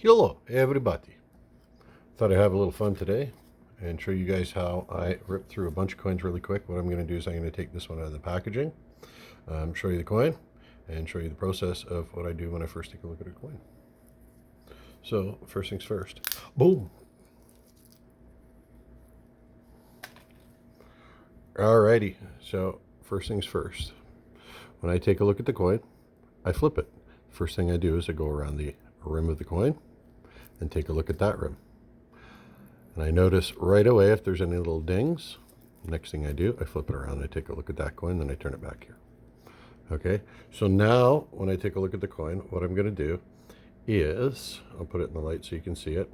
Hello everybody. Thought I'd have a little fun today and show you guys how I rip through a bunch of coins really quick. What I'm going to do is I'm going to take this one out of the packaging, show you the coin, and show you the process of what I do when I first take a look at a coin. So first things first. Boom! Alrighty, so first things first. When I take a look at the coin, I flip it. First thing I do is I go around the rim of the coin and take a look at that rim. And I notice right away if there's any little dings. Next thing I do, I flip it around, I take a look at that coin, then I turn it back here. Okay, so now when I take a look at the coin, what I'm going to do is, I'll put it in the light so you can see it,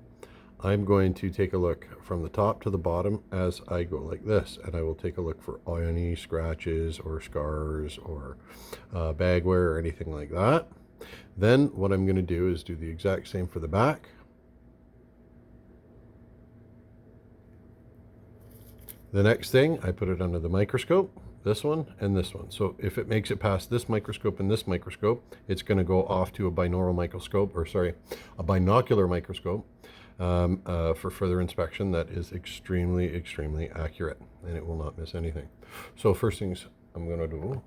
I'm going to take a look from the top to the bottom as I go like this, and I will take a look for any scratches or scars or bag wear or anything like that. Then what I'm going to do is do the exact same for the back. The next thing, I put it under the microscope, this one and this one. So if it makes it past this microscope and this microscope, it's going to go off to a binaural microscope, or sorry, a binocular microscope for further inspection that is extremely, extremely accurate, and it will not miss anything. So first things I'm going to do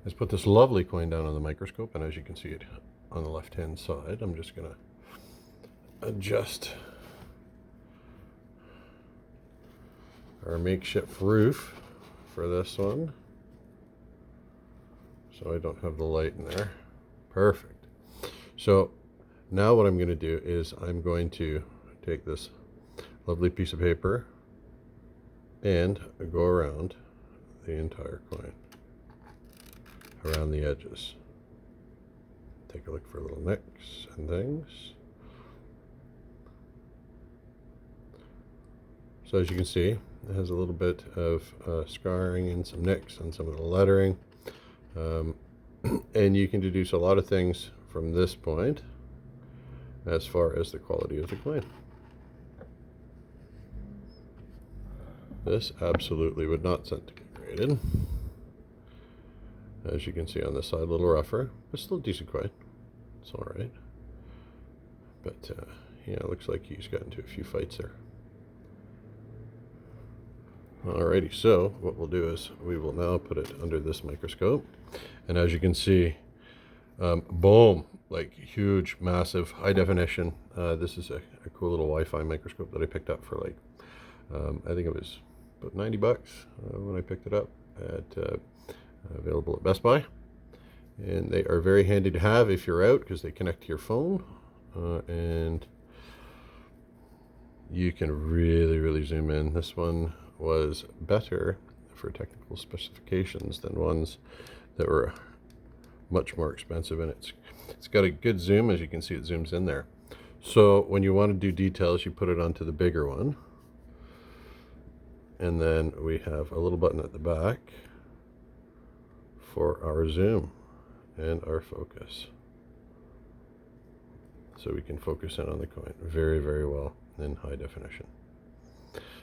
is put this lovely coin down on the microscope, and as you can see it on the left-hand side, I'm just going to adjust our makeshift roof for this one, so I don't have the light in there. Perfect. So now what I'm going to do is I'm going to take this lovely piece of paper and go around the entire coin, around the edges. Take a look for little nicks and things. So as you can see, it has a little bit of scarring and some nicks on some of the lettering. And you can deduce a lot of things from this point as far as the quality of the coin. This absolutely would not send to get graded. As you can see on this side, a little rougher, but still a decent coin. It's all right. But yeah, it looks like he's got into a few fights there. Alrighty, so what we'll do is we will now put it under this microscope, and as you can see, boom, like huge, massive, high definition. This is a cool little Wi-Fi microscope that I picked up for like, I think it was about 90 bucks when I picked it up at available at Best Buy. And they are very handy to have if you're out because they connect to your phone, and you can really, really zoom in. This one was better for technical specifications than ones that were much more expensive, and it's got a good zoom. As you can see, it zooms in there. So when you want to do details, you put it onto the bigger one, and then we have a little button at the back for our zoom and our focus, so we can focus in on the coin very, very well in high definition.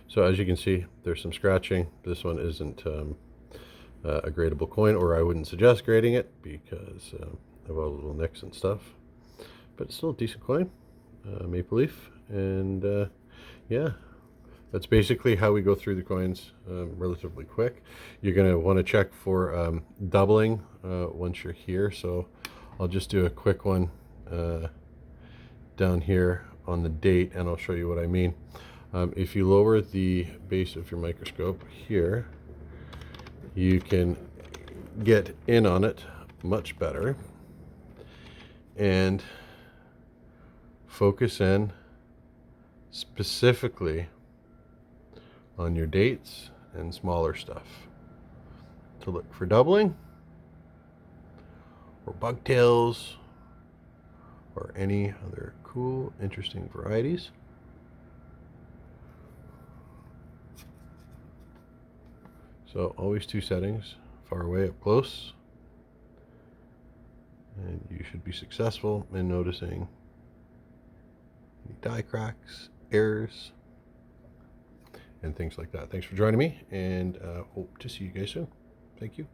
So as you can see, there's some scratching. This one isn't a gradable coin, or I wouldn't suggest grading it because of all the little nicks and stuff. But it's still a decent coin, maple leaf, and yeah, that's basically how we go through the coins relatively quick. You're going to want to check for doubling once you're here. So I'll just do a quick one down here on the date, and I'll show you what I mean. If you lower the base of your microscope here, you can get in on it much better and focus in specifically on your dates and smaller stuff to look for doubling or bugtails or any other cool, interesting varieties. So always two settings, far away, up close, and you should be successful in noticing any die cracks, errors, and things like that. Thanks for joining me, and hope to see you guys soon. Thank you.